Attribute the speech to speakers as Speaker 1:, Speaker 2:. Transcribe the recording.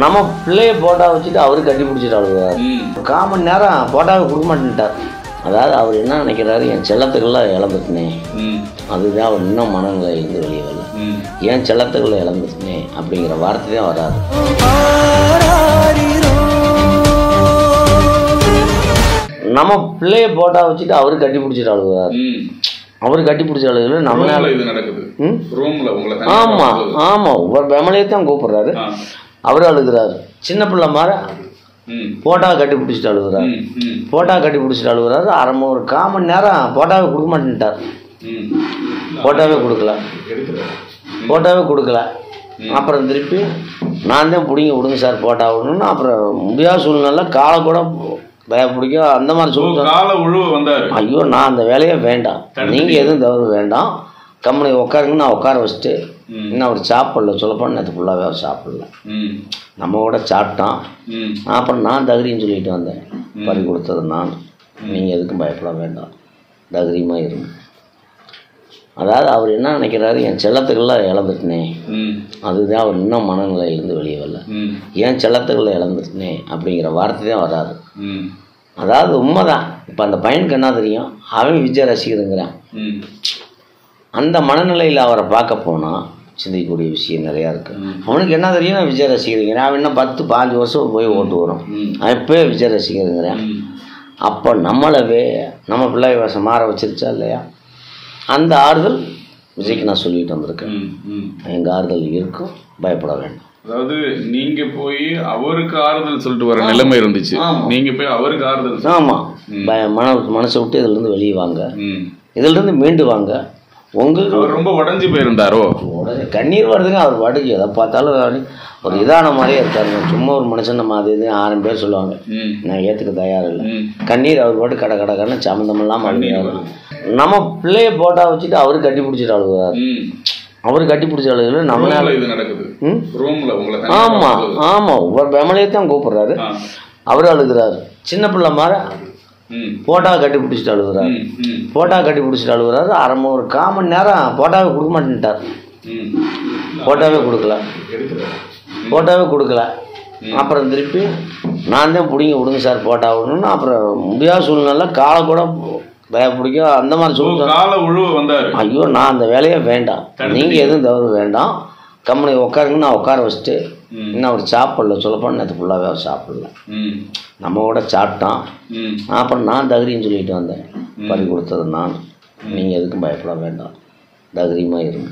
Speaker 1: நம்ம பிள்ளைய போட்டா வச்சுட்டு அவரு கட்டி பிடிச்சிட்டு அழுகுறாரு. 1/4 மணி நேரம் போட்டாவை கொடுக்க மாட்டேன்ட்டார். அதாவது அவர் என்ன நினைக்கிறாரு, என் செல்லத்துக்கெல்லாம் இழந்துட்டுனே, அதுதான் அவர் இன்னும் மனநிலையிலிருந்து வெளியே வரல. என் செல்லத்துக்குள்ள இழந்துட்டுனே அப்படிங்கிற வார்த்தை தான் வராது. நம்ம பிள்ளைய போட்டா வச்சுட்டு அவரு கட்டி பிடிச்சிட்டு அழுகுறாரு. அவரு கட்டி பிடிச்ச அழுகுல நம்மளால இது நடக்குது. ஆமா ஆமா, ஒவ்வொரு ஃபேமிலியை தான் கூப்பிடுறாரு. அவரு அழுகுறாரு. சின்ன பிள்ளை மாதிரி போட்டா கட்டி பிடிச்சிட்டு அழுகுறாரு. போட்டா கட்டி பிடிச்சிட்டு அழுகுறாரு. 1/4 மணி நேரம் போட்டாவை கொடுக்க மாட்டேன்ட்டார். போட்டாவே கொடுக்கல. அப்புறம் திருப்பி நான் தான் பிடிங்க விடுங்க சார் போட்டா விடணும்னு. அப்புறம் முடியாத சூழ்நிலை காலை கூட பிடிக்க அந்த மாதிரி சொல்லுங்க. ஐயோ நான் அந்த வேலையே வேண்டாம், நீங்கள் எதுவும் தவறு வேண்டாம், கம்பெனி உட்காருங்க, நான் உட்கார வச்சுட்டு இன்னும் அவர் சாப்பிடல. சொல்லப்போனால் நேற்று ஃபுல்லாகவே அவர் சாப்பிடல. நம்ம கூட சாப்பிட்டான். அப்புறம் நான் தகுதின்னு சொல்லிட்டு வந்தேன். பறி கொடுத்தது நான். நீங்கள் எதுக்கும் பயப்பட வேண்டாம், தைரியமாக இருங்க. அதாவது அவர் என்ன நினைக்கிறாரு, என் செல்லத்துக்கெல்லாம் இழந்துட்டுனே, அதுதான் அவர் இன்னும் மனநிலையிலேருந்து வெளியே வரல. என் செல்லத்துக்குள்ள இழந்துட்டுனே அப்படிங்கிற வார்த்தை தான் வராது. அதாவது உண்மைதான். இப்போ அந்த பையனுக்கு என்ன தெரியும், அவன் விஜய் ரசிகருங்கிறான். அந்த மனநிலையில் அவரை பார்க்க போனால் சிந்திக்கக்கூடிய விஷயம் நிறையா இருக்குது. அவனுக்கு என்ன தெரியும், நான் விஜய் ரசிகருங்கிறேன். அவன் இன்னும் 10-15 வருஷம் போய் ஓட்டு வரும். அவன் இப்போயே விஜய் ரசிகருங்கிறேன். அப்போ நம்மளவே நம்ம பிள்ளை வருஷம் மாற வச்சிருச்சா இல்லையா, அந்த ஆறுதல் விஜய்க்கு நான் சொல்லிட்டு வந்திருக்கேன். எங்கள் ஆறுதல் இருக்கும், பயப்பட வேண்டாம்.
Speaker 2: அதாவது நீங்க போய் அவருக்கு ஆறுதல் சொல்லிட்டு வர நிலைமை இருந்துச்சு. நீங்க போய் அவருக்கு ஆறுதல்.
Speaker 1: ஆமாம், மனசை விட்டு இதுலேருந்து வெளியே வாங்க, இதுலேருந்து மீண்டு வாங்க. உங்களுக்கு
Speaker 2: அவர் ரொம்ப உடஞ்சி போயிருந்தாரோ,
Speaker 1: கண்ணீர் வருதுங்க. அவர் பாட்டுக்கு எதை பார்த்தாலும் ஒரு இதான மாதிரியே இருக்காருங்க. சும்மா ஒரு மனுஷன் நம்ம அது இது 1000 பேர் சொல்லுவாங்க, நான் ஏற்றுக்க தயார் இல்லை. கண்ணீர் அவர் பாட்டு கடை சம்மந்தமெல்லாம் அழுகிறாரு. நம்ம பிள்ளைய போட்டா வச்சுட்டு அவரு கட்டி பிடிச்சிட்டு அழுகுறாரு. அவரு கட்டி பிடிச்ச அழுகுல நம்மளால இது நடக்குது. ஆமா ஆமா, ஒவ்வொரு ஃபேமிலியை தான் கூப்பிடுறாரு. அவரு அழுகுறாரு. சின்ன பிள்ளை மாதிரி போட்டாவை கட்டி பிடிச்சிட்டு அழுகுறாரு. போட்டா கட்டி பிடிச்சிட்டு அழுகுறாரு. 1/4 மணி நேரம் போட்டாவை கொடுக்க மாட்டேன்ட்டார். போட்டாவே கொடுக்கல. அப்புறம் திருப்பி நான் தான் பிடிங்க விடுங்க சார் போட்டா விடணும்னு. அப்புறம் முடியாத சூழ்நிலை காலை கூட பிடிக்க அந்த மாதிரி சொல்லுங்க. ஐயோ நான் அந்த வேலையே வேண்டாம், நீங்கள் எதுவும் தவறு வேண்டாம், கம்பெனி உட்காருங்க, நான் உட்கார வச்சுட்டு இன்னும் அவர் சாப்பிடல. சொல்லப்போனால் நேற்று ஃபுல்லாகவே அவர் சாப்பிடல. நம்ம கூட சாப்பிட்டான். அப்புறம் நான் தகுதின்னு சொல்லிட்டு வந்தேன். பறி கொடுத்தது நான். நீங்கள் எதுக்கும் பயப்பட வேண்டாம், தைரியமாக இருங்க.